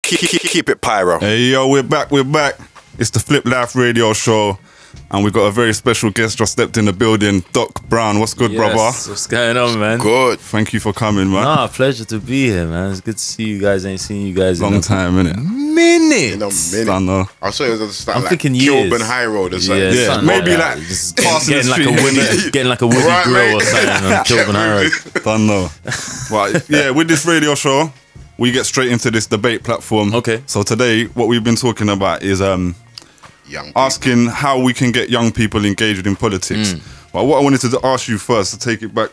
Keep it pyro. Hey yo, we're back. It's the Flip Life Radio Show, and we've got a very special guest just stepped in the building. Doc Brown, what's good, brother? What's going on, man? Good. Thank you for coming, man. Nah, pleasure to be here, man. It's good to see you guys. Ain't seen you guys Long in time, innit? minutes. In a I minute. know. I saw it was I'm like thinking years. Kilburn High Road or something. Yeah, something maybe that. like Just passing getting the like a street. Woody, getting like a Woody Right, grill or mate. something on Kilburn High Road. Don't know. But yeah, with this radio show, we get straight into this debate platform. Okay. So today, what we've been talking about is Young people. asking how we can get young people engaged in politics. But what I wanted to ask you first, to take it back,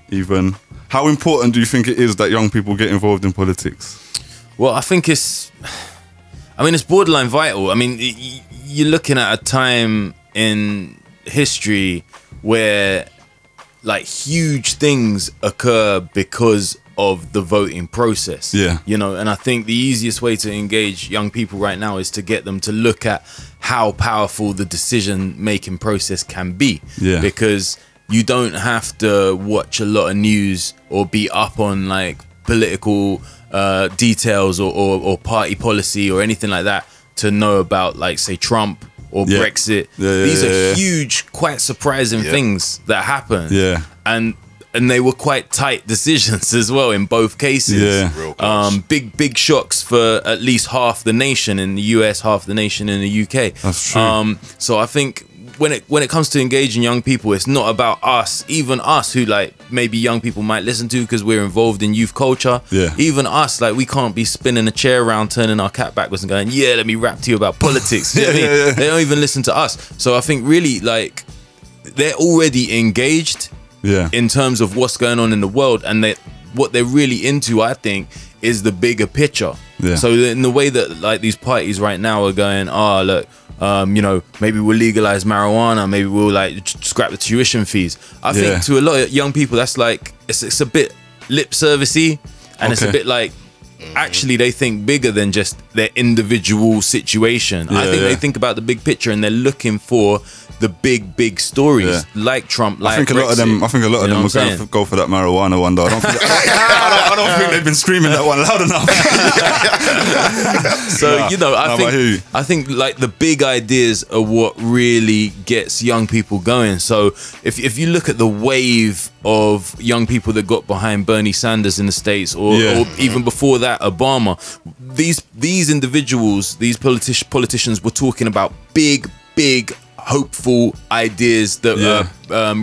even, how important do you think it is that young people get involved in politics? Well, I think it's borderline vital. I mean, you're looking at a time in history where like huge things occur because of the voting process. Yeah. You know, and I think the easiest way to engage young people right now is to get them to look at how powerful the decision making process can be. Yeah. Because you don't have to watch a lot of news or be up on like political details or party policy or anything like that to know about, like, say, Trump or Brexit. These are huge, quite surprising things that happen. Yeah. And they were quite tight decisions as well in both cases. Yeah. Big shocks for at least half the nation in the US, half the nation in the UK. That's true. So I think when it comes to engaging young people, it's not about us, even us who like maybe young people might listen to because we're involved in youth culture. Yeah. Even us, like, we can't be spinning a chair around, turning our cap backwards and going, yeah, let me rap to you about politics. You know what I mean? They don't even listen to us. So I think really, like, they're already engaged in terms of what's going on in the world, and what they're really into, I think, is the bigger picture. So in the way that like these parties right now are going, look, you know, maybe we'll legalize marijuana, maybe we'll like scrap the tuition fees. I think to a lot of young people, that's like, it's a bit lip servicey, and it's a bit like, actually they think bigger than just their individual situation. I think they think about the big picture, and they're looking for the big stories, like Trump, like I think a lot of them will go for that marijuana one, though. I don't think they've been screaming that one loud enough. So you know, I think like the big ideas are what really gets young people going. So if you look at the wave of young people that got behind Bernie Sanders in the States, or even before that, Obama, these individuals, these politicians were talking about big hopeful ideas that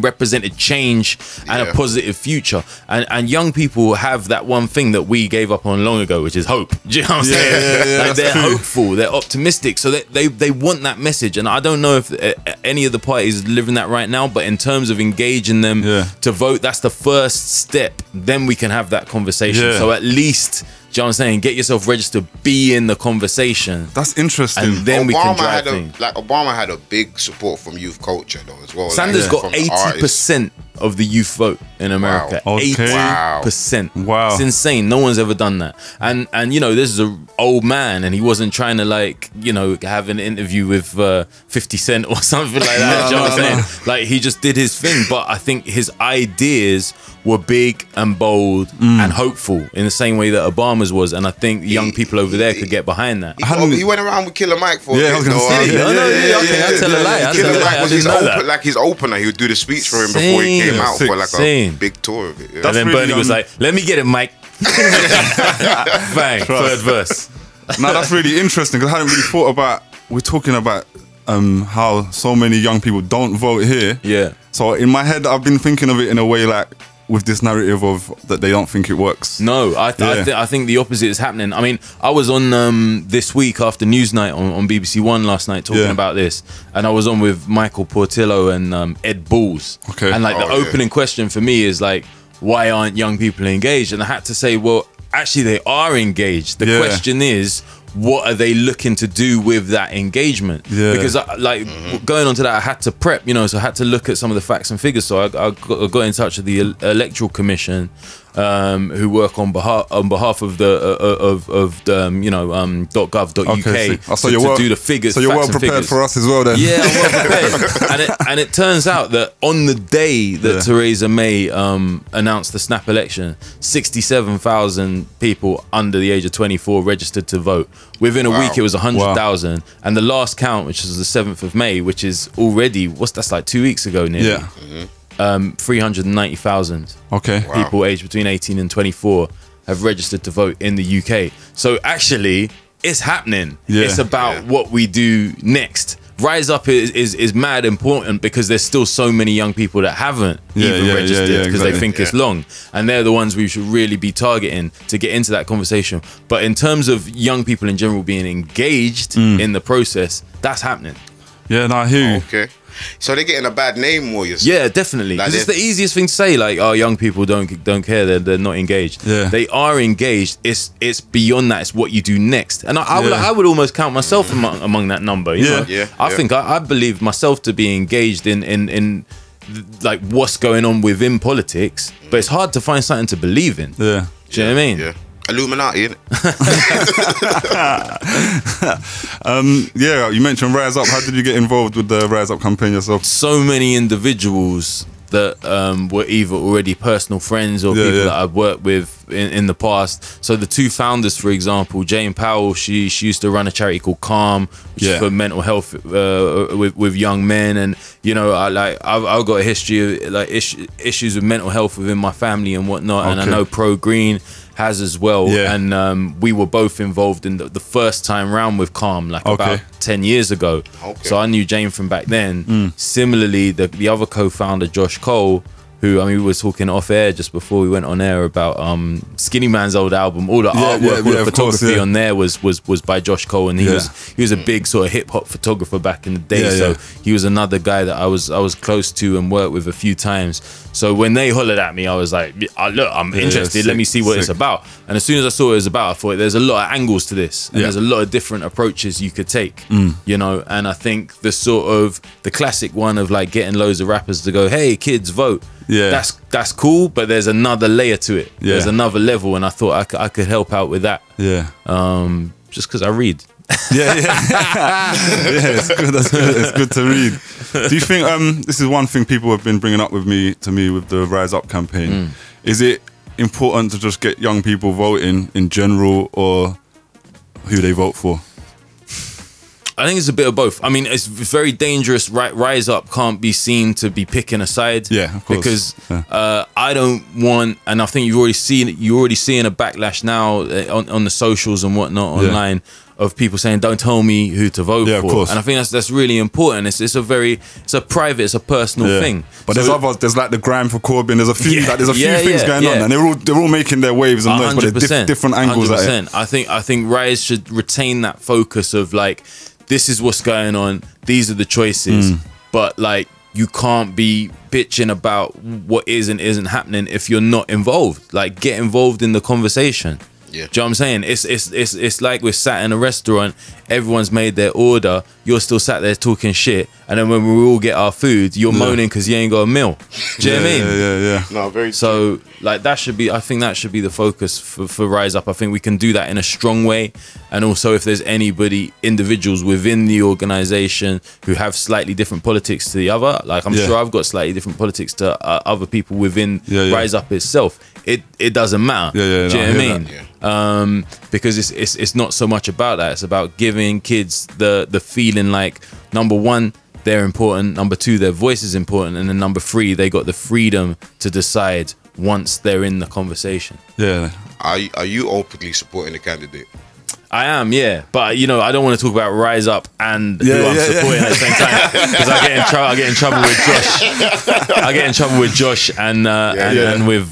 represented change and a positive future, and young people have that one thing that we gave up on long ago, which is hope. Do you know what I'm saying? Like, they're hopeful, they're optimistic, so they want that message. And I don't know if any of the parties are delivering that right now, but in terms of engaging them to vote, that's the first step. Then we can have that conversation. So at least, do you know what I'm saying? Get yourself registered, be in the conversation. That's interesting. And then we can drive things. Obama had a big support from youth culture though as well. Sanders got 80% of the youth vote in America. Wow. 80%. Wow. It's insane. No one's ever done that. And you know, this is an old man, and he wasn't trying to, like, you know, have an interview with 50 Cent or something like that. You know what I'm saying? Like, he just did his thing. But I think his ideas were big and bold and hopeful in the same way that Obama's was, and I think young people over there could get behind that. He went around with Killer Mike for a bit. I tell a lie. Killer Mike was his opener. He would do the speech for him before he came out for like a big tour of it. And then Bernie was like, let me get it, Mike. Bang, third verse. Now that's really interesting, because I hadn't really thought about, we're talking about how so many young people don't vote here. So in my head, I've been thinking of it in a way like, with this narrative of that they don't think it works. No, I think the opposite is happening. I mean, I was on this week after Newsnight on BBC One last night talking about this, and I was on with Michael Portillo and Ed Balls. And like the opening question for me is like, why aren't young people engaged? And I had to say, well, actually they are engaged. The question is, what are they looking to do with that engagement? Because going on to that, I had to prep, you know, so I had to look at some of the facts and figures. So I got in touch with the Electoral Commission, who work on behalf of the .gov.uk so to do the figures. So you're well prepared for us as well, then. Yeah, I'm well prepared. and it turns out that on the day that Theresa May announced the snap election, 67,000 people under the age of 24 registered to vote. Within a week, it was 100,000, and the last count, which was the 7th of May, which is already that's like 2 weeks ago, nearly. Yeah. 390,000 people aged between 18 and 24 have registered to vote in the UK. So actually, it's happening. It's about what we do next. Rise Up is mad important because there's still so many young people that haven't even registered because they think it's long, and they're the ones we should really be targeting to get into that conversation. But in terms of young people in general being engaged in the process, that's happening. Yeah, no, I hear you. Okay. So they're getting a bad name, Warriors. Yeah, definitely. Because it's the easiest thing to say, like, oh, young people don't care, they're not engaged. Yeah. They are engaged. It's beyond that. It's what you do next. And I would almost count myself among that number. You know? I think I believe myself to be engaged in like what's going on within politics, but it's hard to find something to believe in. Yeah. Do you know what I mean? Yeah. Illuminati, innit? You mentioned Rise Up. How did you get involved with the Rise Up campaign yourself? So many individuals that were either already personal friends or people that I've worked with in the past. So the two founders, for example, Jane Powell, she used to run a charity called Calm, which is for mental health with young men. And you know, I've got a history of like issues with mental health within my family and whatnot. And I know Pro Green has as well. And we were both involved in the first time round with Calm, like about 10 years ago. So I knew Jane from back then. Similarly, the other co-founder, Josh Cole, who, I mean, we were talking off air just before we went on air about Skinny Man's old album. All the artwork, all the photography on there was by Josh Cole, and he was a big sort of hip hop photographer back in the day. So he was another guy that I was close to and worked with a few times. So when they hollered at me, I was like, look, I'm interested. Let me see what it's about. And as soon as I saw what it was about, I thought there's a lot of angles to this, and there's a lot of different approaches you could take. You know, and I think the classic one of like getting loads of rappers to go, hey kids, vote. That's cool, but there's another layer to it. There's another level, and I thought I could help out with that. Just because I read. It's good. It's good to read. Do you think this is one thing people have been bringing up to me with the Rise Up campaign? Is it important to just get young people voting in general, or who they vote for? I think it's a bit of both. I mean, it's very dangerous. Rise Up can't be seen to be picking a side. Yeah, of course. Because I don't want, and I think you're already seeing a backlash now on the socials and whatnot online of people saying, "Don't tell me who to vote for." Of course. And I think that's really important. It's a private, it's a personal thing. But there's others. There's like the Grime for Corbyn. There's a few. There's a few things going on, and they're all making their waves and noise, but there's different angles at it. I think Rise should retain that focus of like, this is what's going on, these are the choices, but like, you can't be bitching about what is and isn't happening if you're not involved. Like, get involved in the conversation. Do you know what I'm saying? It's like we're sat in a restaurant, everyone's made their order, you're still sat there talking shit, and then when we all get our food, you're moaning because you ain't got a meal. Do you know what I mean? No, very so true. like, I think that should be the focus for Rise Up. I think we can do that in a strong way, and also if there's individuals within the organization who have slightly different politics to the other, like I'm sure I've got slightly different politics to other people within Rise Up itself. It doesn't matter. Do you know what I mean? Because it's not so much about that. It's about giving kids the feeling like, number one, they're important, number two, their voice is important, and then number three, they got the freedom to decide once they're in the conversation. Are you openly supporting the candidate? I am, but you know, I don't want to talk about Rise Up and who I'm supporting at the same time, because I get in trouble with Josh. I get in trouble with Josh and with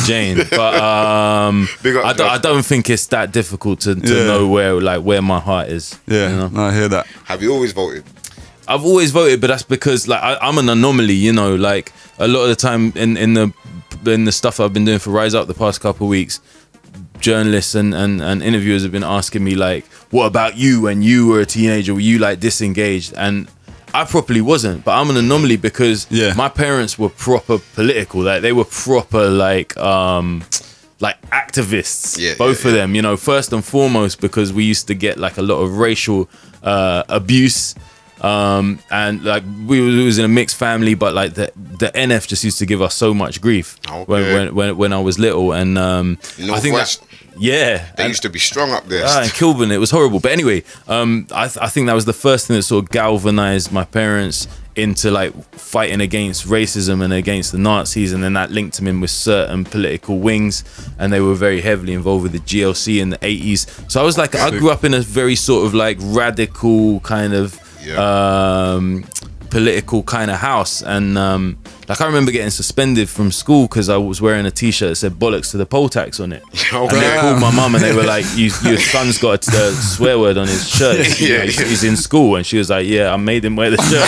Jane. But I don't think it's that difficult to know where my heart is. You know? No, I hear that. Have you always voted? I've always voted, but that's because like I'm an anomaly. You know, like a lot of the time in the stuff I've been doing for Rise Up the past couple of weeks, journalists and interviewers have been asking me like, what about you when you were a teenager? Were you like disengaged? And I properly wasn't, but I'm an anomaly because my parents were proper political. Like they were proper like activists. Both of them, you know, first and foremost because we used to get like a lot of racial abuse. And like we was in a mixed family, but like the NF just used to give us so much grief when I was little, and I think that they used to be strong up there. In Kilburn, it was horrible. But anyway, I think that was the first thing that sort of galvanized my parents into like fighting against racism and against the Nazis, and then that linked them in with certain political wings, and they were very heavily involved with the GLC in the 80s. So I was like, I grew up in a very sort of like radical kind of political kind of house, and like I remember getting suspended from school because I was wearing a t-shirt that said bollocks to the poll tax on it. And they called my mum and they were like, your son's got a swear word on his shirt. He's in school, and she was like, I made him wear the shirt.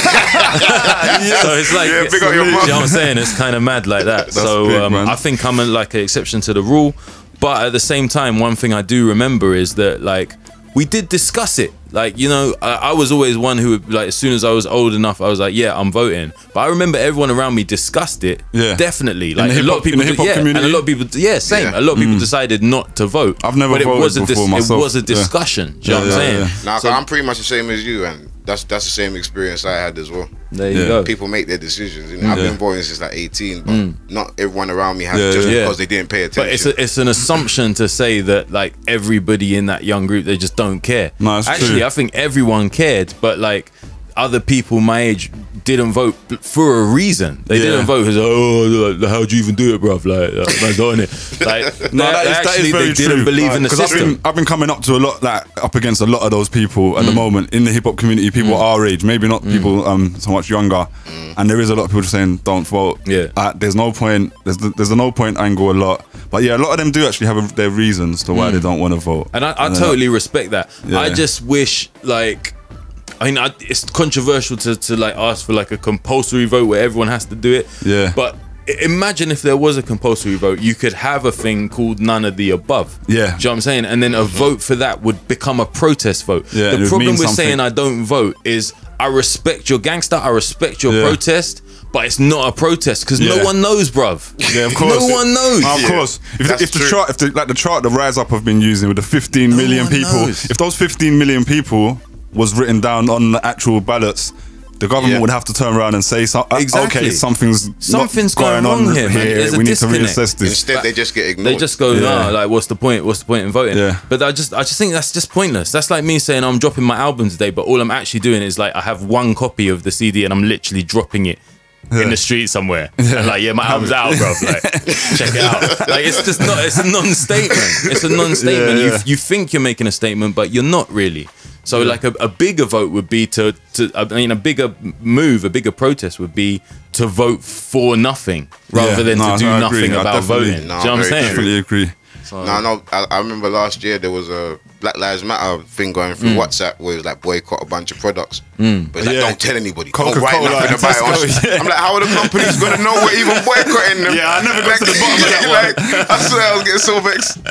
So it's like, big up your mum. You know what I'm saying? It's kind of mad like that. So big, I think I'm like an exception to the rule, but at the same time, one thing I do remember is that like we did discuss it. Like, you know, I was always one who, like, as soon as I was old enough, I was like, I'm voting. But I remember everyone around me discussed it. Definitely. Like, a lot of people, and a lot of people, same. A lot of people decided not to vote. I've never voted before myself. It was a discussion. Do you know what I'm saying? Nah, so I'm pretty much the same as you, and that's the same experience I had as well. There you go. People make their decisions. You know, I've been voting since like 18, but not everyone around me has just because they didn't pay attention. But it's an assumption to say that like everybody in that young group, they just don't care. No, actually, I think everyone cared, but like other people my age didn't vote for a reason. They didn't vote because how'd you even do it, bruv? Like man's not in it. Like no, that is very they didn't true. believe in the system. I've been coming up to a lot, like up against a lot of those people at the moment in the hip hop community. People our age, maybe not people so much younger, and there is a lot of people just saying don't vote. There's no point. There's a no point angle a lot, but a lot of them do actually have their reasons to why they don't want to vote. And I totally respect that. I just wish like. I mean, it's controversial to like ask for like a compulsory vote where everyone has to do it. But imagine if there was a compulsory vote, you could have a thing called none of the above. Do you know what I'm saying? And then a vote for that would become a protest vote. The problem with saying I don't vote is I respect your gangster, I respect your protest, but it's not a protest because no one knows, bruv. Yeah, of course. No one knows. Of course. If the chart the Rise Up have been using with the 15 million people, if those 15 million people was written down on the actual ballots, the government would have to turn around and say, okay, something's going on here. We need to reassess this. Instead, they just get ignored. They just go, like, what's the point? What's the point in voting? But I just think that's just pointless. That's like me saying I'm dropping my album today, but all I'm actually doing is like I have one copy of the CD and I'm literally dropping it in the street somewhere. And like, my album's out, bro. Like, check it out. Like, it's just not. It's a non-statement. It's a non-statement. You think you're making a statement, but you're not really. So like a bigger vote would be a bigger move, a bigger protest would be to vote for nothing rather than to do nothing about voting. Do you know what I'm saying? I definitely agree. So, I remember last year there was a Black Lives Matter thing going through WhatsApp where it was like boycott a bunch of products. But it's like, don't tell anybody. Don't write nothing about it. I'm like, how are the companies going to know we're even boycotting them? I never got to the bottom of that one. Like, I swear I was getting so vexed.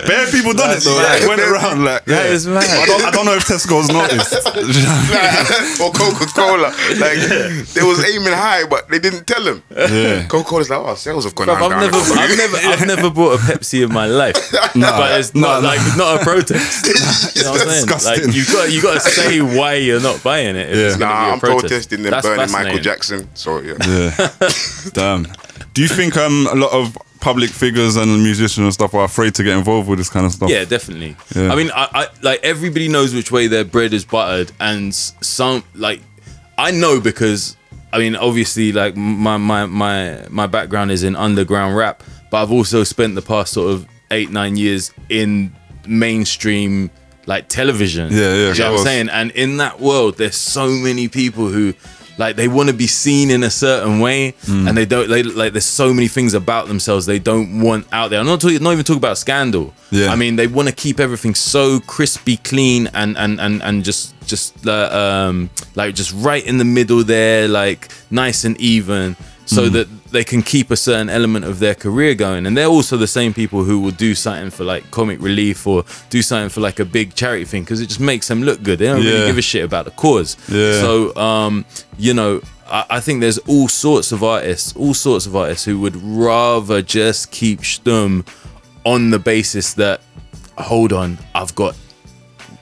Bare people done it though. Like, went around like, that is mad. I don't know if Tesco's noticed. Or Coca-Cola. Like, they was aiming high, but they didn't tell them. Coca-Cola's like, sales have gone down. I've never bought a Pepsi in my life. But it's not a protest. You know what I'm saying? Like, you got to say why you're not buying it. If it's gonna be a protest. Protesting them burning Michael Jackson. So Damn. Do you think a lot of public figures and musicians and stuff are afraid to get involved with this kind of stuff? Yeah, definitely. I mean, I like everybody knows which way their bread is buttered, and some like I know because I mean, obviously, like my background is in underground rap, but I've also spent the past sort of 8-9 years in mainstream like television. You know what I'm saying? And in that world, there's so many people who like they want to be seen in a certain way, and they don't like there's so many things about themselves they don't want out there. I'm not even talking about scandal. I mean, they want to keep everything so crispy clean and just like just right in the middle there, like nice and even, so that they can keep a certain element of their career going, and they're also the same people who will do something for like comic relief or do something for like a big charity thing because it just makes them look good. They don't really give a shit about the cause. So you know, I think there's all sorts of artists who would rather just keep stum on the basis that, hold on, I've got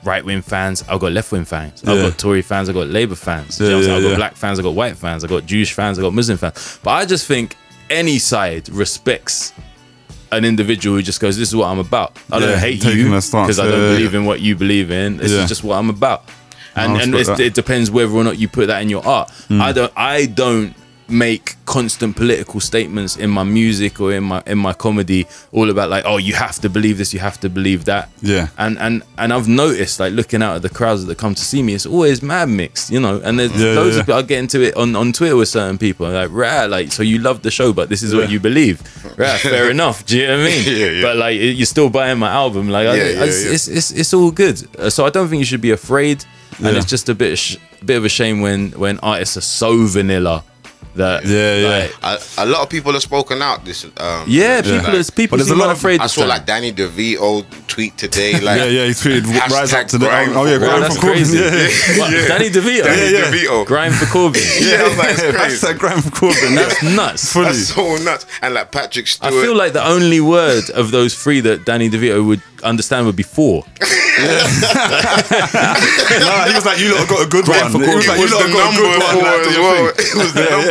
right-wing fans, I've got left-wing fans, I've got Tory fans, I've got Labour fans, I've got black fans, I've got white fans, I've got Jewish fans, I've got Muslim fans. But I just think any side respects an individual who just goes, this is what I'm about. I don't hate you because I don't believe in what you believe in. This is just what I'm about. And it depends whether or not you put that in your art. I don't make constant political statements in my music or in my comedy all about like, oh, you have to believe this, you have to believe that. And I've noticed, like, looking out at the crowds that come to see me, it's always mad mixed, you know. And there's loads of people, I get into it on Twitter with certain people, like, rah, like, so you love the show but this is what you believe. Rah, fair enough, do you know what I mean? But like, you're still buying my album, like, it's all good. So I don't think you should be afraid. And it's just a bit of a shame when artists are so vanilla that a lot of people have spoken out this people there's a lot of afraid. I saw like Danny DeVito tweet today, like he tweeted rise up to the grime for Corbyn. Danny DeVito grime for Corbyn. I was like, it's crazy. Hashtag grime for Corbyn. That's nuts. That's so nuts. And like Patrick Stewart, I feel like the only word of those three that Danny DeVito would understand would be four. He was like, you lot got a good one. He was like, you lot got a good one as well. It was the number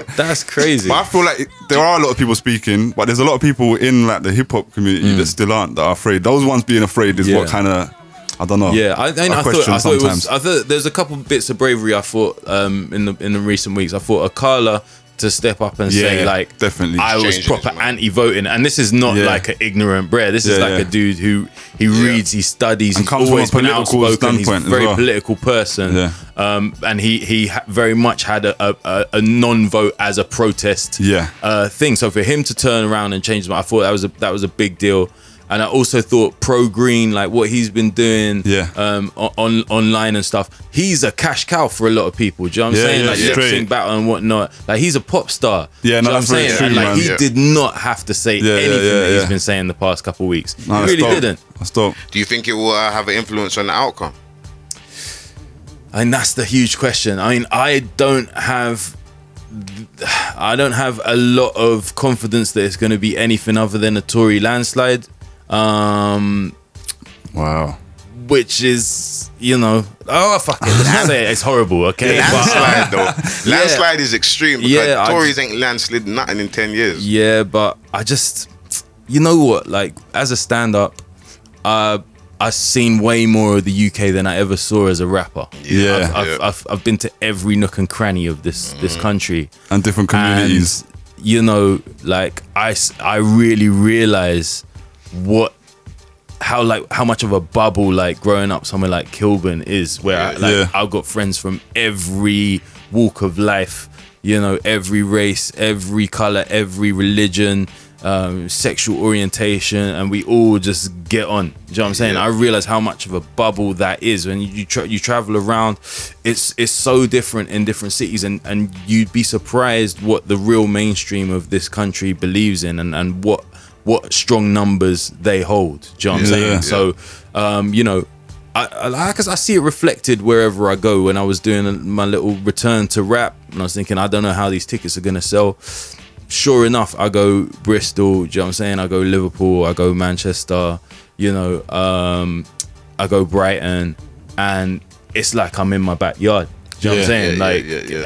4. That's crazy. But I feel like there are a lot of people speaking, but there's a lot of people in like the hip hop community that still aren't, that are afraid. Those ones being afraid is what kind of, I don't know. Yeah, I thought there's a couple bits of bravery. I thought in the recent weeks, I thought Akala to step up and say like, definitely, I was proper anti-voting, and this is not like an ignorant brer. This is like a dude who reads, he studies, he's always been outspoken. He's a very political person, and he very much had a non-vote as a protest thing. So for him to turn around and change, I thought that was a big deal. And I also thought pro green, like what he's been doing online and stuff, he's a cash cow for a lot of people. Do you know what I'm saying? Like lip sync battle and whatnot. Like he's a pop star. Yeah, no, that's very true, and like man. he did not have to say anything that he's been saying the past couple of weeks. No, he really didn't. That's dope. Do you think it will have an influence on the outcome? And that's the huge question. I mean, I don't have a lot of confidence that it's going to be anything other than a Tory landslide. Wow. Which is, you know, fuck it, let's say it. It's horrible, okay? Landslide though. Landslide is extreme because Tories ain't landslid nothing in 10 years. Yeah, but I just, you know what, like as a stand-up, I've seen way more of the UK than I ever saw as a rapper. I've been to every nook and cranny of this country. And different communities. And, you know, like I really realize how much of a bubble like growing up somewhere like Kilburn is, where I've got friends from every walk of life, you know, every race, every color, every religion, sexual orientation, and we all just get on. Do you know what I'm saying? I realize how much of a bubble that is when you travel around. It's so different in different cities, and you'd be surprised what the real mainstream of this country believes in, and what strong numbers they hold. Do you know what I'm saying? So, you know, I see it reflected wherever I go. When I was doing my little return to rap, and I was thinking, I don't know how these tickets are going to sell. Sure enough, I go Bristol, do you know what I'm saying? I go Liverpool, I go Manchester, you know, I go Brighton, and it's like I'm in my backyard. Do you know what I'm saying?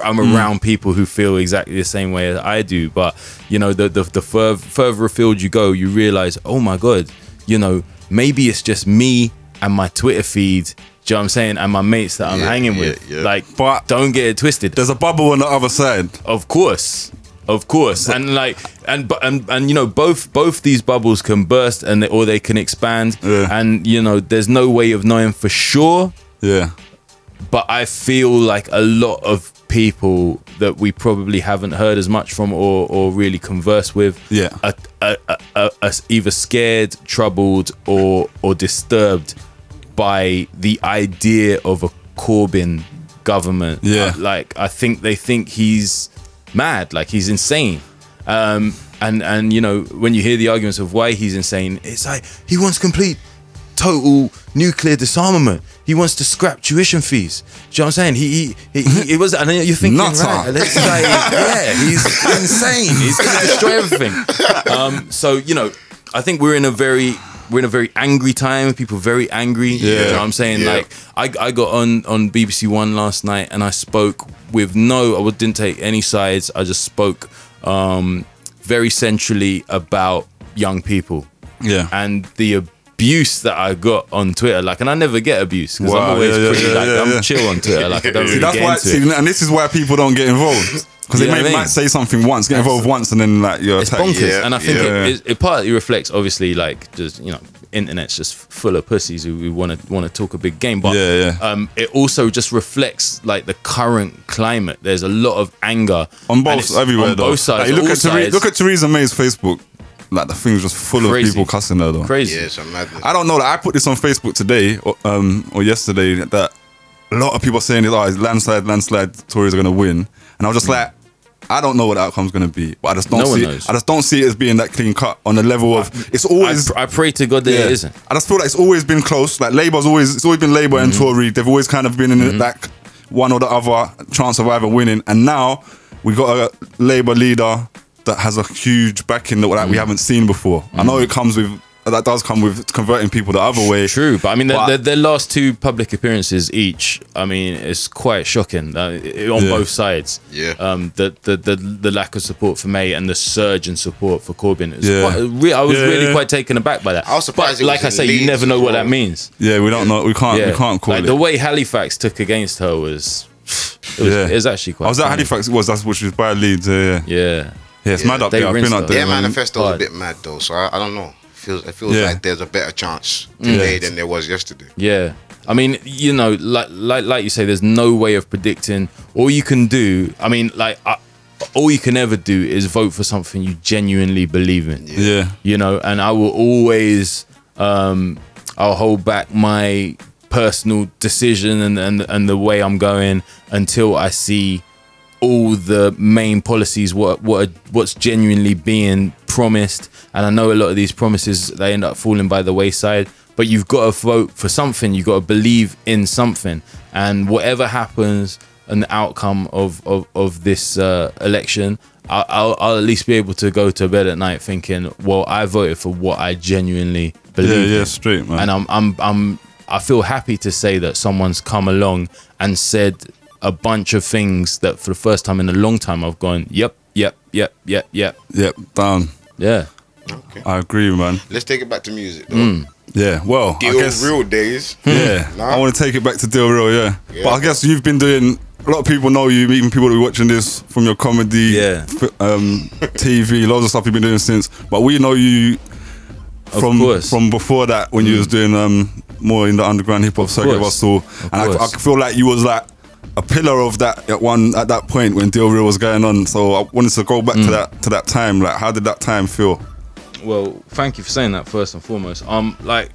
I'm around people who feel exactly the same way as I do. But, you know, the further afield you go, you realize, oh my God, you know, maybe it's just me and my Twitter feed, do you know what I'm saying, and my mates that I'm hanging with. Like, but don't get it twisted. There's a bubble on the other side. Of course. And like, and you know, both these bubbles can burst or they can expand. And, you know, there's no way of knowing for sure. But I feel like a lot of people that we probably haven't heard as much from or really converse with are either scared, troubled, or disturbed by the idea of a Corbyn government. Like, I think they think he's mad, like he's insane. And you know, when you hear the arguments of why he's insane, it's like he wants complete, total nuclear disarmament. He wants to scrap tuition fees. Do you know what I'm saying? He was, and you're thinking, right, this guy, yeah, he's insane. He's going to destroy everything. So, you know, I think we're in a very angry time. People are very angry. Yeah. You know what I'm saying? Yeah. Like, I got on BBC One last night and I spoke with I didn't take any sides. I just spoke very centrally about young people. Yeah. And the abuse that I got on Twitter, like, and I never get abuse because I'm always I'm chill on Twitter. Like, I don't really get into it. And this is why people don't get involved. Because they might say something once, get involved once, and then like you're attacked. It's bonkers, and I think it partly reflects, obviously, like just, you know, internet's just full of pussies who want to talk a big game, but it also just reflects like the current climate. There's a lot of anger on both everywhere, on both sides. Like, look at Theresa May's Facebook. Like the thing's just full of people cussing her though. Crazy. Yeah, it's a madness. I don't know. Like, I put this on Facebook today or yesterday that a lot of people are saying it's landslide. Tories are gonna win, and I was just like, I don't know what the outcome's gonna be, but I just don't see it as being that clean cut on the level of it's always. I pray to God that it isn't. I just feel like it's always been close. Like it's always been Labour and Tory. They've always kind of been in that one or the other chance of either winning, and now we got a Labour leader that has a huge backing that we haven't seen before. I know that does come with converting people the other way. True, but I mean, their last two public appearances each, I mean, it's quite shocking on both sides. Yeah. The lack of support for May and the surge in support for Corbyn. I was really quite taken aback by that. I was surprised. But like I say, you never know what that means. Yeah, we don't know. We can't call it. The way Halifax took against her was actually quite. I was at Halifax. Which was by Leeds. Yeah, it's mad up there. I've been up there. Their manifesto was a bit mad though, so I don't know. It feels like there's a better chance today than there was yesterday. Yeah, I mean, you know, like you say, there's no way of predicting. All you can do, I mean, like, all you can ever do is vote for something you genuinely believe in. Yeah, you know, and I will always, I'll hold back my personal decision and the way I'm going until I see all the main policies, what's genuinely being promised. And I know a lot of these promises, they end up falling by the wayside, but you've got to vote for something. You've got to believe in something, and whatever happens and the outcome of this election, I'll at least be able to go to bed at night thinking, well, I voted for what I genuinely believe in. Straight, man. And I feel happy to say that someone's come along and said a bunch of things that for the first time in a long time I've gone, yep, down. Yeah. Okay. I agree, man. Let's take it back to music, though. Yeah, well, Deal Real days. Yeah, I want to take it back to Deal Real, yeah. But I guess you've been doing, a lot of people know you, even people that are watching this from your comedy, TV, loads of stuff you've been doing since. But we know you from before that when you was doing more in the underground hip hop circuit of Russell. And I feel like you was like a pillar of that at that point when Deal Real was going on. So I wanted to go back to that time. Like, how did that time feel? Well, thank you for saying that first and foremost. Like,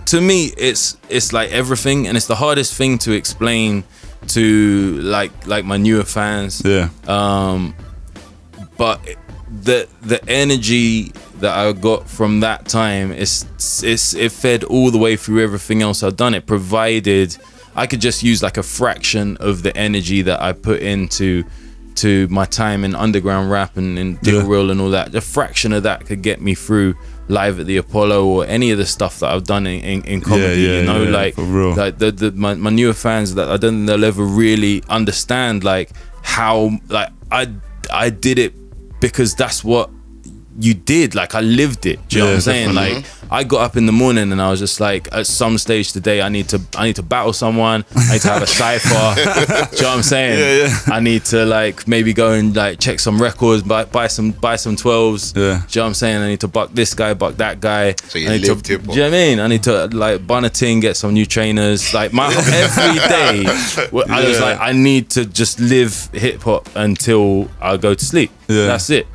to me, it's like everything, and it's the hardest thing to explain to like my newer fans. Yeah. But the energy that I got from that time it fed all the way through everything else I've done. It provided, I could just use like a fraction of the energy that I put into my time in underground rap and in Deal Real and all that. A fraction of that could get me through Live at the Apollo or any of the stuff that I've done in comedy. You know, like my newer fans, that I don't think they'll ever really understand like how like I did it because that's what you did. Like, I lived it. Do you know what I'm saying? Like, I got up in the morning and I was just like, at some stage today, I need to battle someone. I need to have a cypher. Do you know what I'm saying? I need to like maybe go and like check some records, buy some 12s. Do you know what I'm saying? I need to buck this guy, buck that guy. So you lived hip hop. Do you know what I mean? I need to like bun a ting, get some new trainers. Like, my every day, I was like, I need to just live hip hop until I go to sleep. That's it.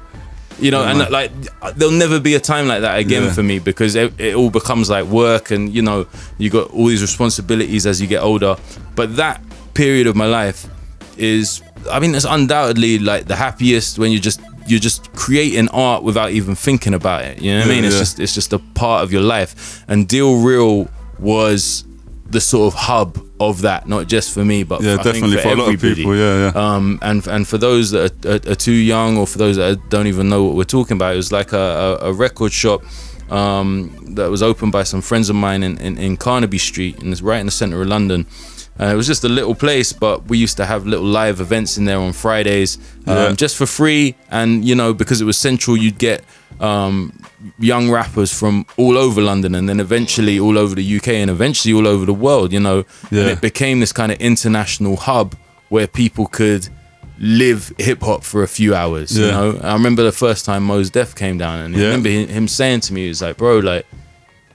You know, and like, there'll never be a time like that again for me, because it all becomes like work, and you know, you got all these responsibilities as you get older. But that period of my life, I mean, it's undoubtedly like the happiest when you're just creating art without even thinking about it. You know what I mean? It's just a part of your life. And Deal Real was the sort of hub of that, not just for me, but I definitely think for a lot of people. And for those that are too young, or for those that don't even know what we're talking about, it was like a record shop that was opened by some friends of mine in Carnaby Street, and it's right in the centre of London. It was just a little place, but we used to have little live events in there on Fridays, just for free. And you know, because it was central, you'd get young rappers from all over London, and then eventually all over the UK, and eventually all over the world. You know, and it became this kind of international hub where people could live hip hop for a few hours. You know, I remember the first time Mos Def came down, and I remember him saying to me, he was like, "Bro, like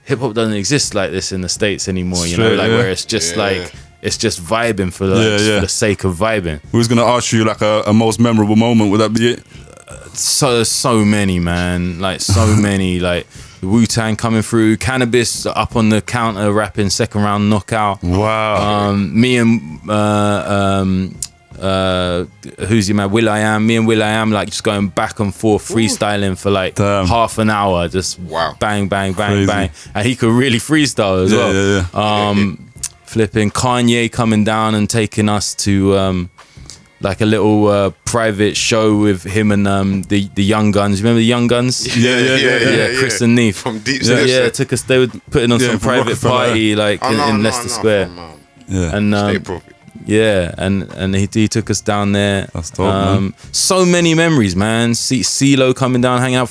hip hop doesn't exist like this in the States anymore." You know, like where it's just like. It's just vibing for the sake of vibing. We was gonna ask you like a most memorable moment. Would that be it? So many, man. Like so many. Like Wu-Tang coming through, Cannabis up on the counter rapping second round knockout. Wow. Me and who's your man? Will.i.am. Me and Will.i.am like just going back and forth freestyling for like half an hour. Just bang, bang, bang, bang. And he could really freestyle as well. Flipping Kanye coming down and taking us to like a little private show with him and the Young Guns. Remember the Young Guns? Yeah. Chris and Neef from Deep State. Yeah, it took us. They were putting on some private party like in Leicester Square. And and he took us down there. That's dope, man. So many memories, man. CeeLo coming down, hanging out,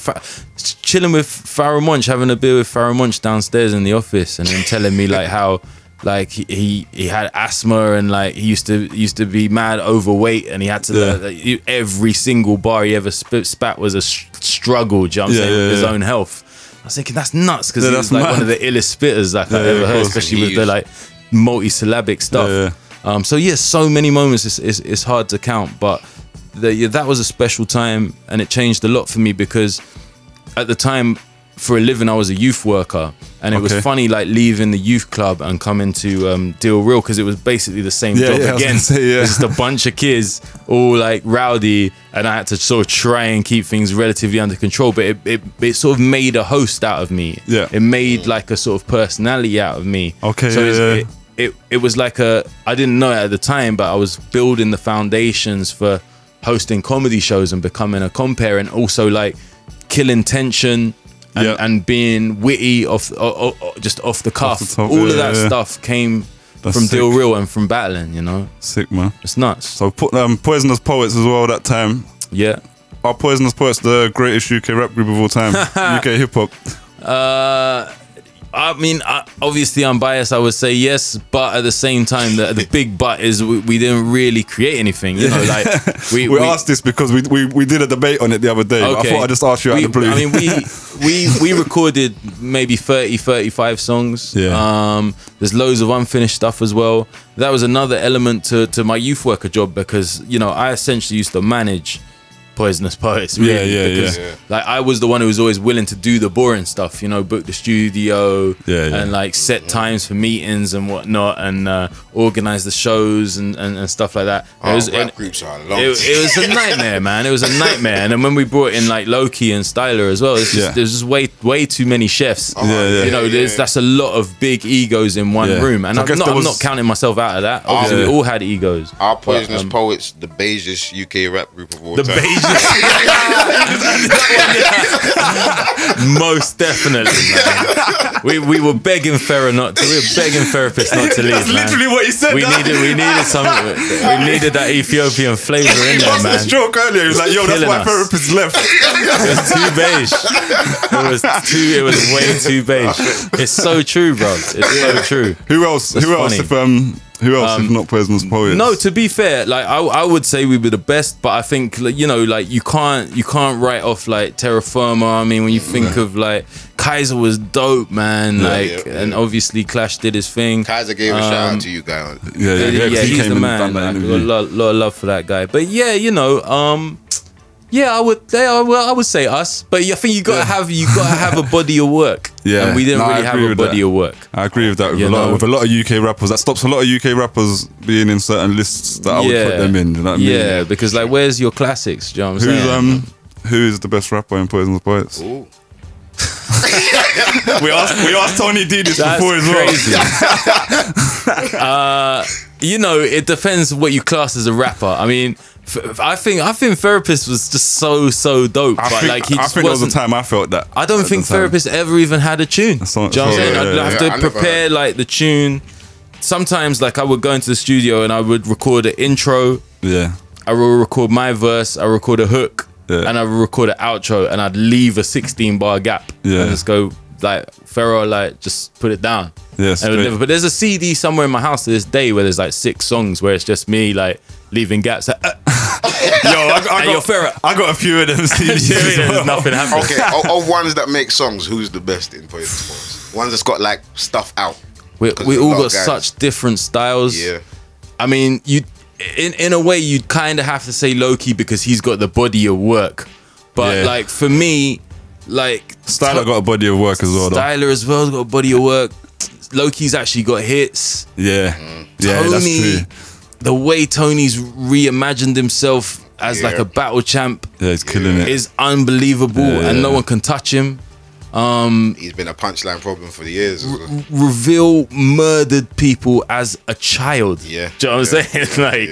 chilling with Pharoah Monch, having a beer with Pharoah Monch downstairs in the office, and then telling me like how. Like he had asthma, and like he used to be mad overweight, and he had to every single bar he ever spat was a struggle. You know what I'm saying, with his own health. I was thinking that's nuts, because he was like one of the illest spitters like I've ever heard, especially with the like multi-syllabic stuff. So many moments. It's hard to count, but that was a special time, and it changed a lot for me, because at the time, for a living, I was a youth worker, and it was funny like leaving the youth club and coming to Deal Real, because it was basically the same job again. Just a bunch of kids all like rowdy, and I had to sort of try and keep things relatively under control, but it sort of made a host out of me. It made like a sort of personality out of me. It was like I didn't know it at the time, but I was building the foundations for hosting comedy shows and becoming a compere, and also like killing tension and being witty just off the cuff. All of that stuff came from Deal Real and from battling, you know. Sick, man. It's nuts. So Poisonous Poets as well that time. Yeah. Are Poisonous Poets the greatest UK rap group of all time? UK hip hop. I mean, obviously I'm biased, I would say yes, but at the same time, the big but is we didn't really create anything, you know, like we asked this because we did a debate on it the other day. I thought I'd just ask you out of the blue. I mean, we recorded maybe 35 songs. There's loads of unfinished stuff as well. That was another element to my youth worker job, because, you know, I essentially used to manage Poisonous Poets, really, because like I was the one who was always willing to do the boring stuff, you know, book the studio and like set times for meetings and whatnot, and organize the shows and stuff like that. Rap groups are long. It was a nightmare, man. It was a nightmare. And then when we brought in like Loki and Styler as well, there's just way too many chefs. You know, that's a lot of big egos in one room, and I'm not counting myself out of that. Obviously, we all had egos. Our Poisonous Poets, the beigest UK rap group of all time. Most definitely, man. We were begging therapists not to leave. That's literally what he said. We needed something. We needed that Ethiopian flavor in there, man. He joke earlier. He was like, "Yo, that's why therapists left." It was too beige. It was way too beige. It's so true, bro. It's so true. Who else? Who else if not Poisonous Poets? No, to be fair, like I would say we were the best, but I think, you know, like you can't write off like Terra Firma. I mean, when you think of like Kaiser was dope, man. And obviously Clash did his thing. Kaiser gave a shout out to you guys. Yeah, he's the man. Like, a lot of love for that guy. But yeah, you know, Yeah, I would say us, but I think you gotta have a body of work. Yeah, and we didn't really have a body of work. I agree with that. With a lot of UK rappers, that stops a lot of UK rappers being in certain lists that I would put them in. You know what I mean? Yeah, because like, where's your classics? Do you know what I'm saying? Who is the best rapper in Poisonous Poets? Ooh. we asked Tony D this before as well. You know, it depends what you class as a rapper. I mean, I think Therapist was just so dope. I think there was a time I felt that. I don't think Therapist ever even had a tune. Do you know what I'm saying? I'd have to prepare like the tune. Sometimes like I would go into the studio and I would record an intro. Yeah. I would record my verse. I record a hook. Yeah. And I would record an outro, and I'd leave a 16-bar gap. Yeah. And just go like, Pharaoh, like, just put it down. Yes. But there's a CD somewhere in my house to this day where there's like 6 songs where it's just me like leaving gaps. Like, I got a few of them CDs. There's nothing happening. Okay, of ones that make songs, who's the best in Poisonous Poets? Ones that's got like stuff out. We all got such different styles. Yeah. I mean, in a way, you'd kind of have to say Loki because he's got the body of work. But like for me, like Styler got a body of work as well. Styler as well has got a body of work. Loki's actually got hits. Yeah, Tony, that's true. The way Tony's reimagined himself as like a battle champ, he's killing it. Is unbelievable, and no one can touch him. He's been a punchline problem for the years. Reveal murdered people as a child. Yeah. Do you know what I'm saying? Like,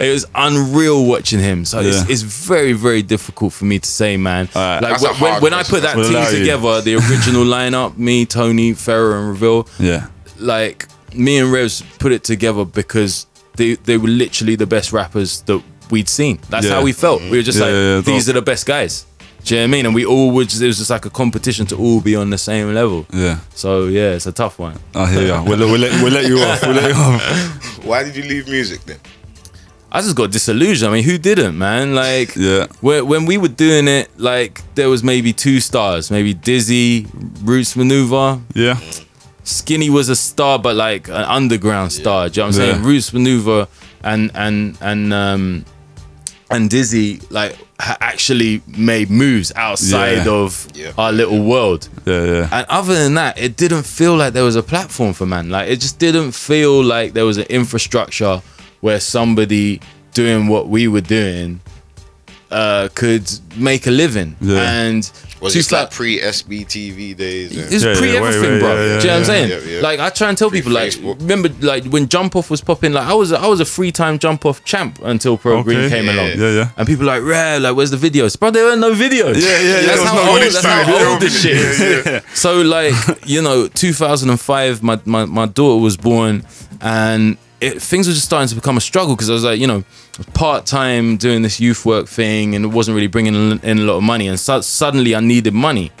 it was unreal watching him. So it's very, very difficult for me to say, man. Like when I put that team together, the original lineup, me, Tony, Ferrer, and Reveal. Yeah. Like me and Revs put it together because they were literally the best rappers that we'd seen. That's how we felt. We were just these are the best guys. Do you know what I mean? And we all would, it was just like a competition to all be on the same level. Yeah. So yeah, it's a tough one. I hear ya. We'll let you off. We'll let you off. Why did you leave music then? I just got disillusioned. I mean, who didn't, man? Like, when we were doing it, like, there was maybe 2 stars. Maybe Dizzy, Roots Maneuver. Yeah. Skinny was a star, but like an underground star. Do you know what I'm saying? Roots Maneuver and Dizzy, like, actually made moves outside of our little world. And other than that, it didn't feel like there was a platform for man. Like, it just didn't feel like there was an infrastructure where somebody doing what we were doing could make a living. And was it like pre-SBTV days? It was pre-everything, bro. Do you know what I'm saying? Like, I try and tell people, like, remember, like, when Jump Off was popping, like, I was a 3-time Jump Off champ until Pro Green came along. And people were like, rare, like, where's the videos? Bro, there were no videos. That's how old this shit is. So, like, you know, 2005, my daughter was born, and things were just starting to become a struggle because I was like, you know, part-time doing this youth work thing, and it wasn't really bringing in a lot of money, and suddenly I needed money.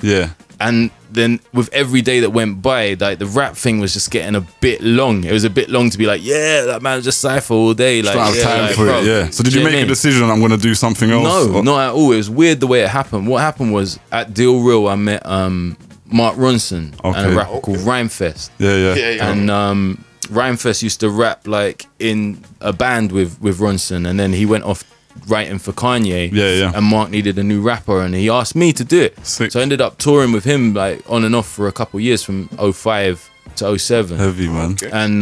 And then with every day that went by, like, the rap thing was just getting a bit long. It was a bit long to be like, that man just cypher all day. Like, time for it. So did you make a decision? I'm gonna do something else? No, not at all. It was weird the way it happened. What happened was at Deal Real, I met Mark Ronson and a rapper called Rhymefest. And Rhymefest used to rap like in a band with Ronson, and then he went off writing for Kanye. And Mark needed a new rapper, and he asked me to do it. So I ended up touring with him like on and off for a couple of years from 05 to 07. Heavy, man. And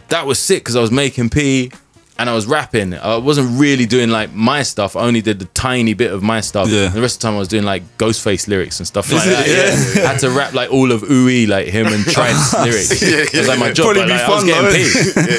that was sick because I was making P and I was rapping. I wasn't really doing like my stuff. I only did the tiny bit of my stuff. The rest of the time I was doing like Ghostface lyrics and stuff like that. I had to rap like all of Ooey, like him and Tribe's lyrics. It was like my job. But, like, I was getting P.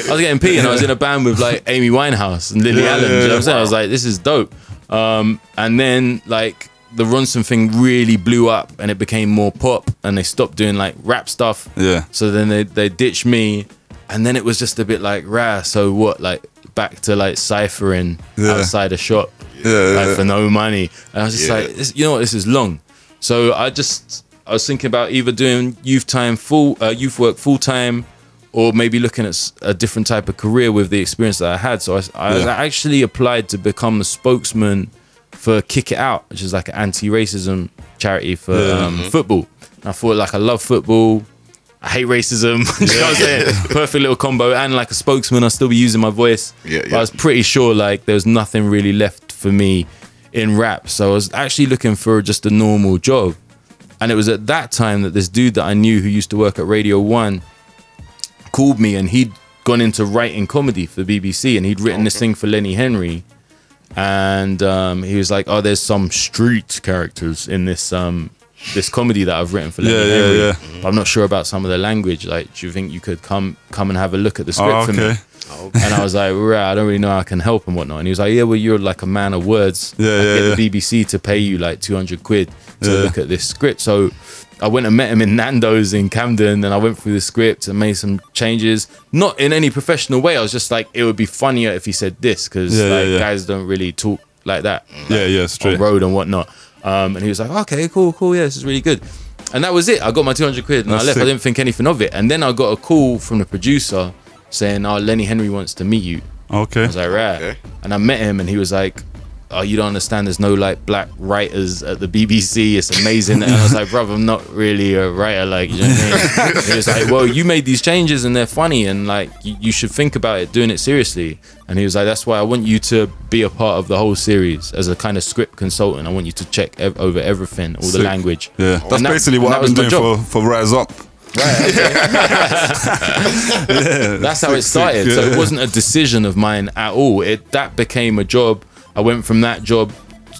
I was getting P, and I was in a band with like Amy Winehouse and Lily Allen. You know what I'm saying? I was like, this is dope. And then like the Ronson thing really blew up, and it became more pop, and they stopped doing like rap stuff. So then they ditched me, and then it was just a bit like, so what? Like, back to like ciphering outside a shop like for no money. And I was just like, you know what, this is long. So I was thinking about either doing youth work full time, or maybe looking at a different type of career with the experience that I had. So I actually applied to become the spokesman for Kick It Out, which is like an anti-racism charity for football. And I thought, like, I love football, I hate racism. You know what I'm saying? Perfect little combo. And like a spokesman, I'll still be using my voice. But I was pretty sure like there was nothing really left for me in rap. So I was actually looking for just a normal job. And it was at that time that this dude that I knew who used to work at Radio 1 called me, and he'd gone into writing comedy for the BBC, and he'd written this thing for Lenny Henry. And he was like, oh, there's some street characters in this this comedy that I've written for Lenny Henry. Yeah. I'm not sure about some of the language. Like, do you think you could come and have a look at the script for me? And I was like, right, I don't really know how I can help and whatnot. And he was like, yeah, well, you're like a man of words. I get the BBC to pay you like 200 quid to look at this script. So I went and met him in Nando's in Camden, and I went through the script and made some changes. Not in any professional way. I was just like, it would be funnier if he said this, because guys don't really talk like that. Like, straight on road and whatnot. And he was like, okay, cool, yeah, this is really good. And that was it. I got my 200 quid and I left. Sick. I didn't think anything of it. And then I got a call from the producer saying, oh, Lenny Henry wants to meet you. Okay. I was like, right. Okay. And I met him, and he was like, oh, you don't understand, there's no like black writers at the BBC, it's amazing. And I was like, brother, I'm not really a writer, like, you know what I mean? He was like, well, you made these changes and they're funny, and like you should think about it, doing it seriously. And he was like, that's why I want you to be a part of the whole series as a kind of script consultant. I want you to check over everything, all the language. Yeah, that's basically what I've been doing for Rise Up. Right, okay. That's how it started. So it wasn't a decision of mine at all. That became a job. I went from that job,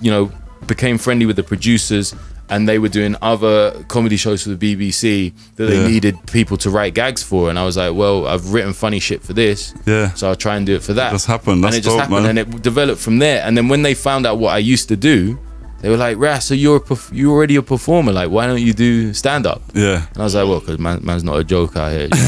you know, became friendly with the producers, and they were doing other comedy shows for the BBC that they needed people to write gags for. And I was like, well, I've written funny shit for this, so I'll try and do it for that. It just happened. That's dope, man. And it developed from there. And then when they found out what I used to do, they were like, Ras, so you're already a performer, like, why don't you do stand-up? Yeah. And I was like, well, because man's not a joke out here. You know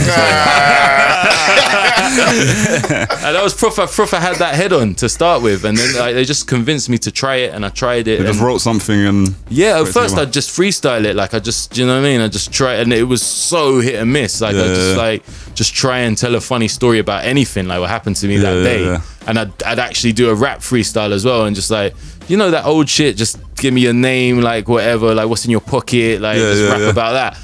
and I was proper had that head on to start with, and then like, they just convinced me to try it, and I tried it. You just wrote something and... Yeah, at first I'd just freestyle it, like I just, you know what I mean? I just try, and it was so hit and miss. Like I just try and tell a funny story about anything, like what happened to me that day. And I'd actually do a rap freestyle as well, and just like, you know, that old shit, just give me your name, like whatever, like what's in your pocket, like just rap about that.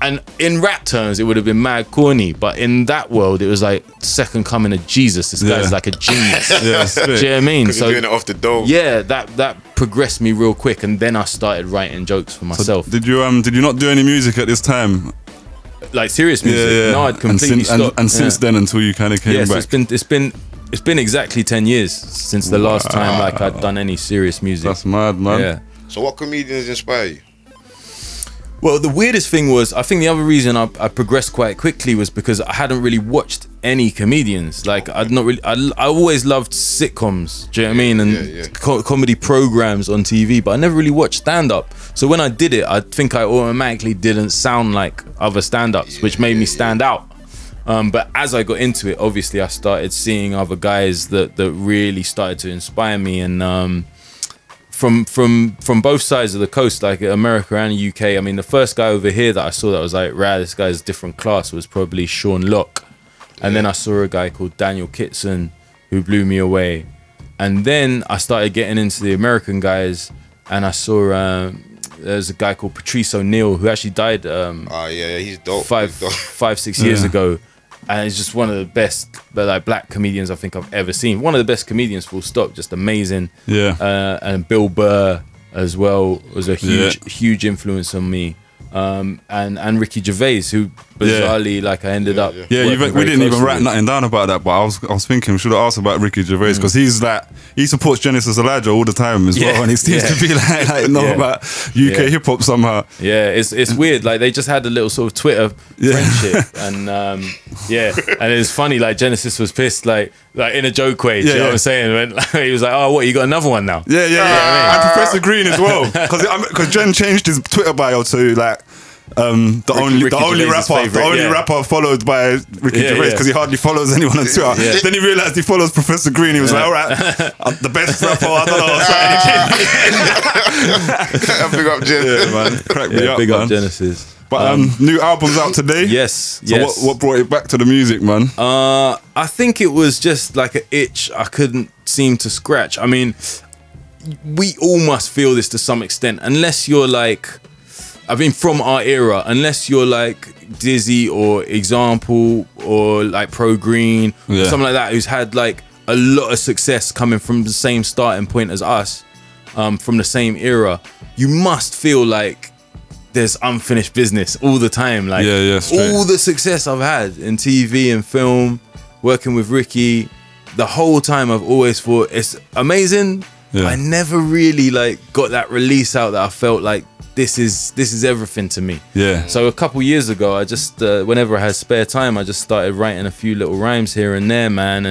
And in rap terms, it would have been mad corny, but in that world, it was like second coming of Jesus. This guy's like a genius. Do you know what I mean? So you're doing it off the dome. Yeah, that progressed me real quick, and then I started writing jokes for myself. So did you not do any music at this time? Like serious music? No, I'd completely stopped. And since then, until you kind of came back. So it's been exactly 10 years since the last time like I'd done any serious music. That's mad, man. Yeah. So what comedians inspire you? Well, the weirdest thing was, I think the other reason I progressed quite quickly was because I hadn't really watched any comedians. Like I always loved sitcoms, do you know what I mean? And comedy programs on TV, but I never really watched stand-up. So when I did it, I think I automatically didn't sound like other stand-ups, which made me stand out. But as I got into it, obviously I started seeing other guys that really started to inspire me, and from both sides of the coast, like America and the UK. I mean, the first guy over here that I saw that was like, rah, this guy's different class, was probably Sean Locke. And then I saw a guy called Daniel Kitson who blew me away. And then I started getting into the American guys, and I saw there's a guy called Patrice O'Neill who actually died he's dope. 5-6 years ago. And he's just one of the best like black comedians I think I've ever seen. One of the best comedians, full stop. Just amazing. Yeah. And Bill Burr as well was a huge influence on me. And Ricky Gervais, who bizarrely like I ended up. Yeah, we didn't even write nothing down about that, but I was thinking we should have asked about Ricky Gervais, because he supports Genesis Elijah all the time as well, and he seems to be like know about UK hip hop somehow. Yeah, it's weird. Like they just had a little sort of Twitter friendship, and and it was funny. Like Genesis was pissed, like in a joke way. Do you know what I'm saying? When like, he was like, "Oh, what? You got another one now?" Yeah. And Professor Green as well, because Jen changed his Twitter bio to like. The only rapper followed by Ricky Gervais, because he hardly follows anyone on Twitter. Then he realized he follows Professor Green. He was like, all right, I'm the best rapper. I don't know. Big up Genesis. Yeah, man. Crack me up, big man. up Genesis. But new album's out today. Yes. So what brought it back to the music, man? I think it was just like an itch I couldn't seem to scratch. I mean, we all must feel this to some extent, unless you're like, I mean, from our era, unless you're like Dizzy or Example or like Pro Green, or something like that, who's had like a lot of success coming from the same starting point as us, from the same era, you must feel like there's unfinished business all the time. Like all the success I've had in TV and film, working with Ricky, the whole time I've always thought it's amazing. I never really like got that release out that I felt like this is everything to me. So a couple years ago, I just whenever I had spare time, I just started writing a few little rhymes here and there, man,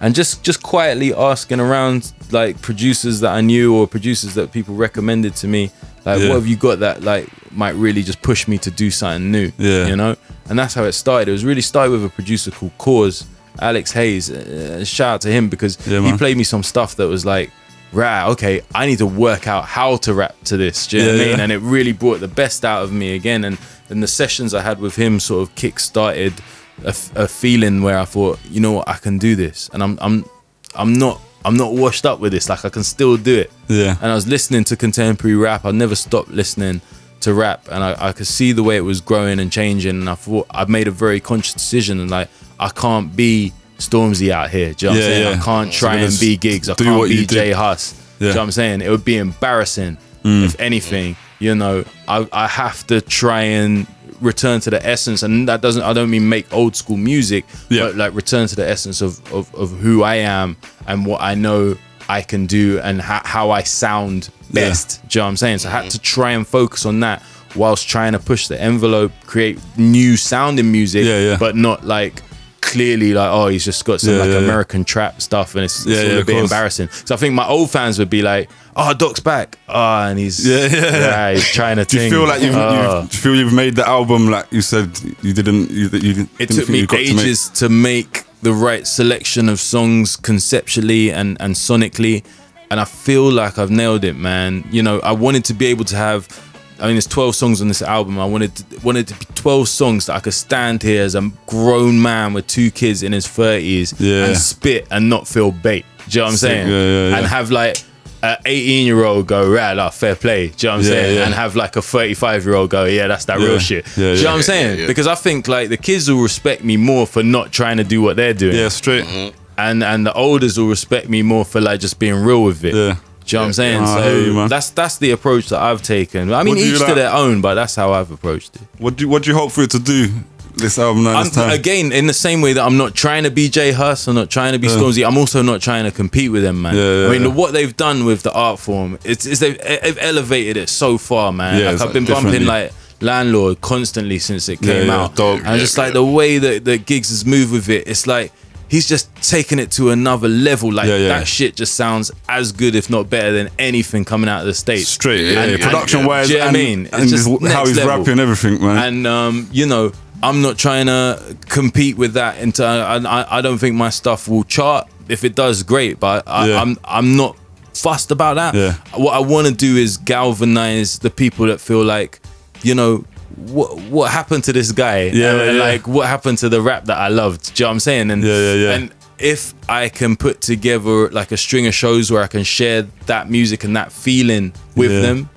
and just quietly asking around like producers that I knew or producers that people recommended to me, like what have you got that like might really just push me to do something new, you know? And that's how it started. It was really started with a producer called Cause, Alex Hayes. Shout out to him because he played me some stuff that was like, right, okay, I need to work out how to rap to this. Do you know what I mean? And it really brought the best out of me again. And the sessions I had with him sort of kick-started a feeling where I thought, you know what, I can do this. And I'm not washed up with this. Like, I can still do it. And I was listening to contemporary rap. I never stopped listening to rap, and I could see the way it was growing and changing. And I thought I made a very conscious decision, and like, I can't be Stormzy out here. Do you know what I'm saying? I can't try and be Gigs. I can't be J Hus. Do you know what I'm saying? It would be embarrassing. If anything, you know, I have to try and return to the essence, and that doesn't, I don't mean make old school music, but like return to the essence of who I am and what I know I can do and how I sound best. Do you know what I'm saying? So I had to try and focus on that whilst trying to push the envelope, create new sounding music, but not like clearly like, oh, he's just got some American trap stuff and it's a bit embarrassing. So I think my old fans would be like, oh, Doc's back. Oh, and he's he's trying to do you feel like you've made the album like you said you didn't it took me ages to make the right selection of songs conceptually and sonically, and I feel like I've nailed it, man. You know, I wanted to be able to have, I mean, there's 12 songs on this album. I wanted to be 12 songs that I could stand here as a grown man with 2 kids in his 30s and spit and not feel bait. Do you know what I'm saying? And have like an 18-year-old go, right, fair play. Do you know what I'm saying? And have like a 35-year-old go, yeah, that's that real shit. Do you know what I'm saying? Because I think like the kids will respect me more for not trying to do what they're doing. Yeah, straight. And the olders will respect me more for like just being real with it. Do you know what I'm saying? So that's the approach that I've taken. I mean, each to their own, but that's how I've approached it. What do you hope for it to do, this album? Again, in the same way that I'm not trying to be J Hus, I'm not trying to be Stormzy, I'm also not trying to compete with them, man. I mean, what they've done with the art form, they've elevated it so far, man. Like, I've been bumping like Landlord constantly since it came out. And just like the way that Giggs has moved with it, it's like he's just taken it to another level. Like that shit just sounds as good, if not better, than anything coming out of the States. Straight, production wise, I mean, and just how he's rapping everything, man. And you know, I'm not trying to compete with that. I don't think my stuff will chart. If it does, great. But I'm not fussed about that. What I want to do is galvanize the people that feel like, you know, what happened to this guy? Like, what happened to the rap that I loved? Do you know what I'm saying? And and if I can put together like a string of shows where I can share that music and that feeling with them,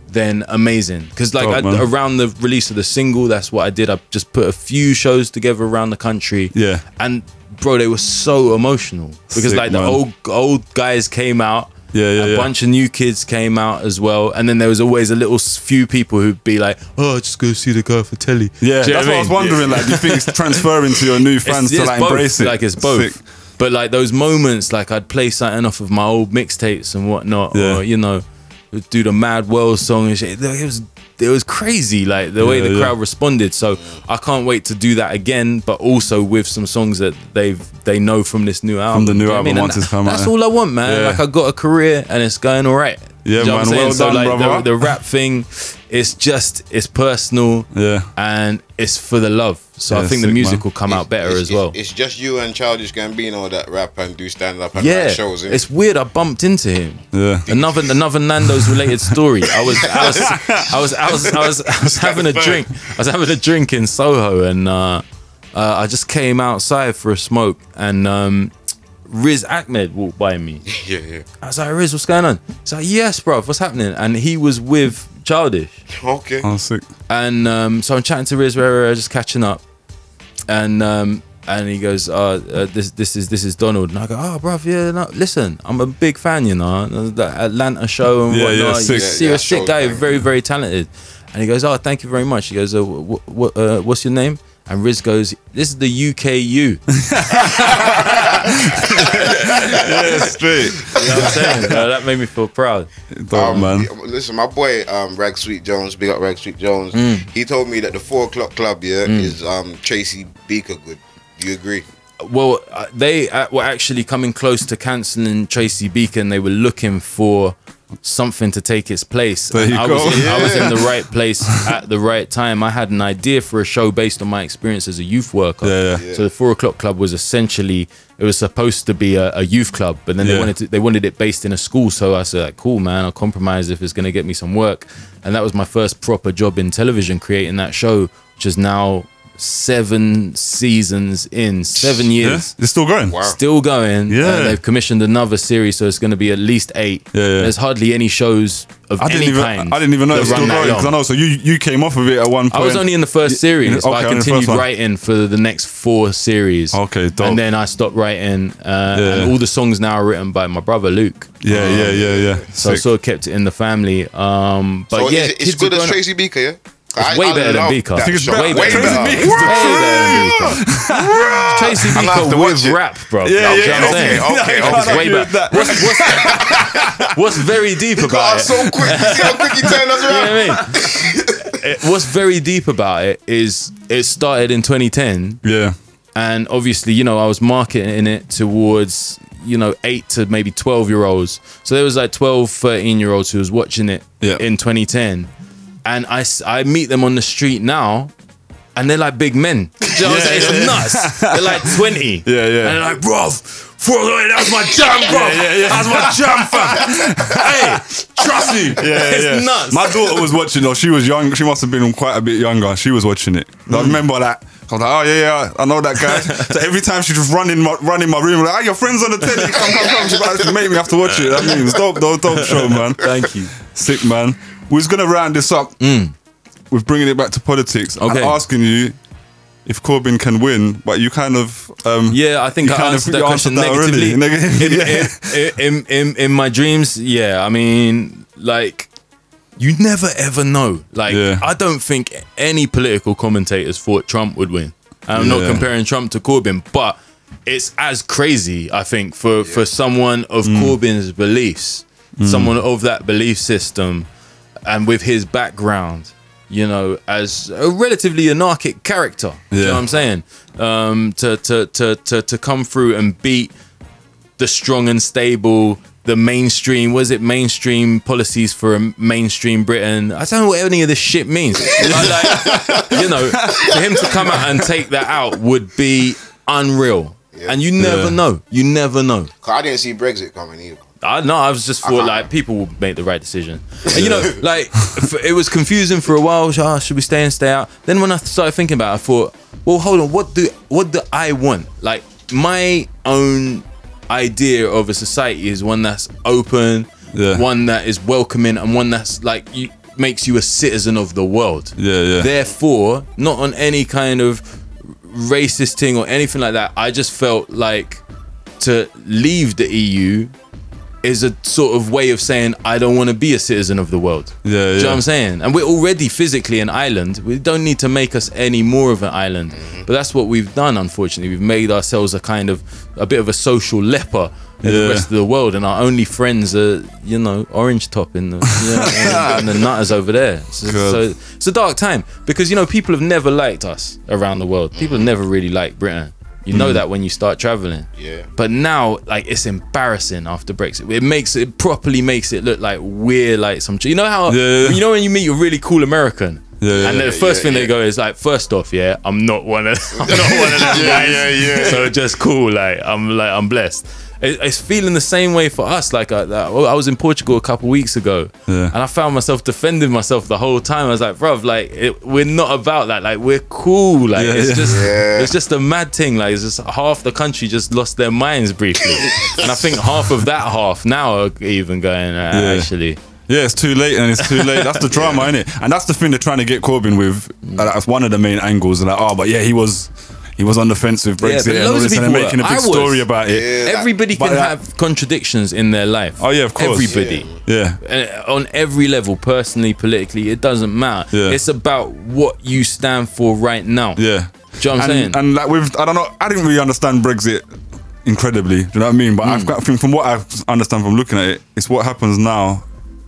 then amazing. Because like around the release of the single, that's what I did. I just put a few shows together around the country. And bro, they were so emotional because like the old guys came out. A bunch of new kids came out as well, and then there was always a little few people who'd be like, "Oh, just go see the guy for telly." That's what I was wondering. Like, do you think it's transferring to your new fans to like embrace it? Like, it's both. Sick. But like those moments, like I'd play something off of my old mixtapes and whatnot, or you know, do the Mad World song and shit. It was crazy, like the way the crowd responded. So I can't wait to do that again, but also with some songs that they know from this new album. From the new album, once it's come out. That's all I want, man. Like, I got a career and it's going all right. Yeah, you know man, well done, like, brother. The rap thing, it's personal, and it's for the love. So I think the music will come out better as well. It's just you and Childish Gambino that rap and do stand up and write shows. It's weird. I bumped into him. Another Nando's related story. I was having a drink. I was having a drink in Soho, and I just came outside for a smoke, and Riz Ahmed walked by me. I was like, Riz, what's going on? He's like, yes, bro, what's happening? And he was with Childish. Okay. Oh, sick. And so I'm chatting to Riz, we're just catching up. And And he goes, this is Donald. And I go, oh, bruv, yeah, no, listen, I'm a big fan, you know, the Atlanta show and whatnot. You're a sick guy, very, very talented. And he goes, oh, thank you very much. He goes, what's your name? And Riz goes, this is the UKU. Yeah, straight. You know what I'm saying? That made me feel proud. Man. Listen, my boy Rag Sweet Jones, big up Rag Sweet Jones. He told me that the 4 o'clock club is Tracy Beaker good. Do you agree? Well, they were actually coming close to cancelling Tracy Beaker, and they were looking for something to take its place. There you go. I was in the right place at the right time. I had an idea for a show based on my experience as a youth worker. So the 4 o'clock club was essentially, it was supposed to be a youth club, but then they wanted it based in a school. So I said, like, cool, man, I'll compromise if it's going to get me some work. And that was my first proper job in television, creating that show, which is now 7 seasons in, 7 years. It's still going. Wow. Still going. Yeah. They've commissioned another series, so it's going to be at least 8. There's hardly any shows of any kind. I didn't even know it's still going, because I know. So you came off of it at one point. I was only in the first series, but I continued writing for the next 4 series. Okay, dope. And then I stopped writing, and all the songs now are written by my brother Luke. Yeah. So I sort of kept it in the family. But so yeah, it's good as Tracy Beaker, yeah? It's way better than Beaker. I think it's way better than Beaker. Tracy Beaker with rap, bro. Okay. It's way better. What's very deep about it? So quick. You see how quick he turned us around? You know what I mean? What's very deep about it is it started in 2010. Yeah. And obviously, you know, I was marketing it towards, you know, 8 to maybe 12-year-olds. So there was like 12, 13-year-olds who was watching it in 2010. And I meet them on the street now, and they're like big men. Do you know what I'm saying? It's nuts. They're like 20. And they're like, bro, that was my jam, bro. That was my jam, fam. Hey, trust me. It's nuts. My daughter was watching, though. She was young. She must have been quite a bit younger. She was watching it. I remember that. I was like, oh, yeah, I know that guy. So every time she just run in my room, like, your friend's on the telly. Come. She's like, make me have to watch it. I mean, it's dope show, man. Thank you. Sick, man. We're just going to round this up with bringing it back to politics and asking you if Corbyn can win, but you kind of... I think I answered that question negatively. In my dreams, I mean, like, you never ever know. Like, I don't think any political commentators thought Trump would win. I'm not comparing Trump to Corbyn, but it's as crazy, I think, for someone of Corbyn's beliefs, someone of that belief system, and with his background, you know, as a relatively anarchic character, you know what I'm saying? To come through and beat the strong and stable, the mainstream, mainstream policies for a mainstream Britain. I don't know what any of this shit means. Like, you know, for him to come out and take that out would be unreal. And you never know. You never know. I didn't see Brexit coming either. I was just thought like people will make the right decision. And you know, like it was confusing for a while. Should we stay in, stay out? Then when I started thinking about it, I thought, well, hold on, what do I want? Like my own idea of a society is one that's open, one that is welcoming, and one that's like makes you a citizen of the world. Therefore, not on any kind of racist thing or anything like that. I just felt like to leave the EU is a sort of way of saying I don't want to be a citizen of the world. Do you know what I'm saying? And we're already physically an island. We don't need to make us any more of an island. But that's what we've done, unfortunately. We've made ourselves a bit of a social leper in the rest of the world, and our only friends are, you know, Orange Top and the nutters over there. So it's a dark time, because, you know, people have never liked us around the world. People have never really liked Britain. You know that when you start traveling. But now, like, it's embarrassing after Brexit. It properly makes it look like we're like some... You know how... You know when you meet a really cool American? And the first thing they go is like, first off, I'm not one of them. So just cool, I'm blessed. It's feeling the same way for us. Like I was in Portugal a couple weeks ago, and I found myself defending myself the whole time. I was like, bruv, we're not about that. Like, we're cool. Like, it's just a mad thing. Like, it's just half the country just lost their minds briefly, and I think half of that half now are even going actually. Yeah, it's too late, and it's too late. That's the drama, innit? And that's the thing they're trying to get Corbyn with. That's one of the main angles. Like, but yeah, he was he was on the fence with Brexit and all this, and they're making a big story about it. Yeah, everybody can have contradictions in their life. Oh yeah, of course. Everybody. Yeah. On every level, personally, politically, it doesn't matter. Yeah. It's about what you stand for right now. Yeah. Do you know what I'm saying? And like I don't know, I didn't really understand Brexit incredibly. Do you know what I mean? But I think from what I understand from looking at it, it's what happens now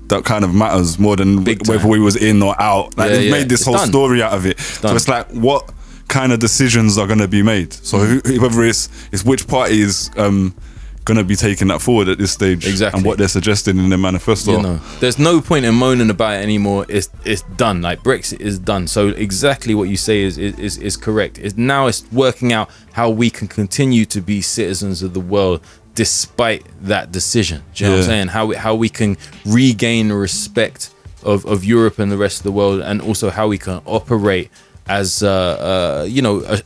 that kind of matters more than whether we was in or out. Like they've made this whole story out of it. So it's like, what kind of decisions are going to be made? So whether it's which party is going to be taking that forward at this stage, and what they're suggesting in their manifesto. You know, there's no point in moaning about it anymore. It's done. Like Brexit is done. So exactly what you say is correct. Now it's working out how we can continue to be citizens of the world despite that decision. Do you know what I'm saying? How we can regain respect of Europe and the rest of the world, and also how we can operate as you know,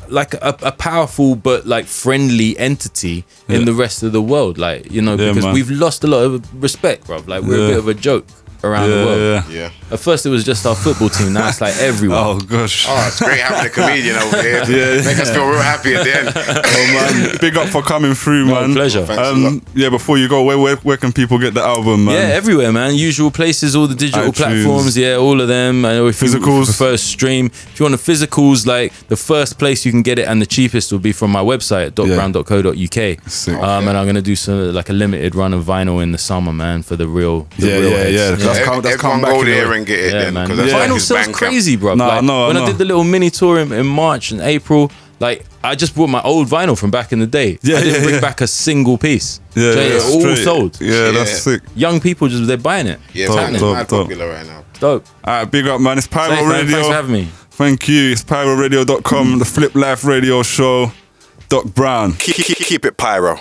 like a powerful but like friendly entity in the rest of the world, like, you know, because we've lost a lot of respect, bro. Like we're a bit of a joke around the world. Yeah. At first it was just our football team. Now it's like everyone. Oh gosh. Oh, it's great having a comedian over here. Make us feel real happy at the end. Oh man, big up for coming through, man. Pleasure. Yeah, before you go, where can people get the album, man? Yeah, everywhere, man. Usual places, all the digital platforms. Yeah, all of them. I know if physicals. You prefer stream. If you want the physicals, like the first place you can get it and the cheapest will be from my website, docbrown.co.uk. And I'm gonna do some like a limited run of vinyl in the summer, man, for the real. That's come back go there and get it then. Man. Vinyl sells crazy, bro. When I did the little mini tour in March and April, like I just brought my old vinyl from back in the day. I didn't bring back a single piece. It all sold. Yeah, that's sick. Young people they're buying it. Yeah, it's popular right now. Dope. Alright, big up, man. It's Pyro Radio. Thanks for having me. Thank you. It's pyroradio.com, the Flip Life Radio Show. Doc Brown. Keep it pyro.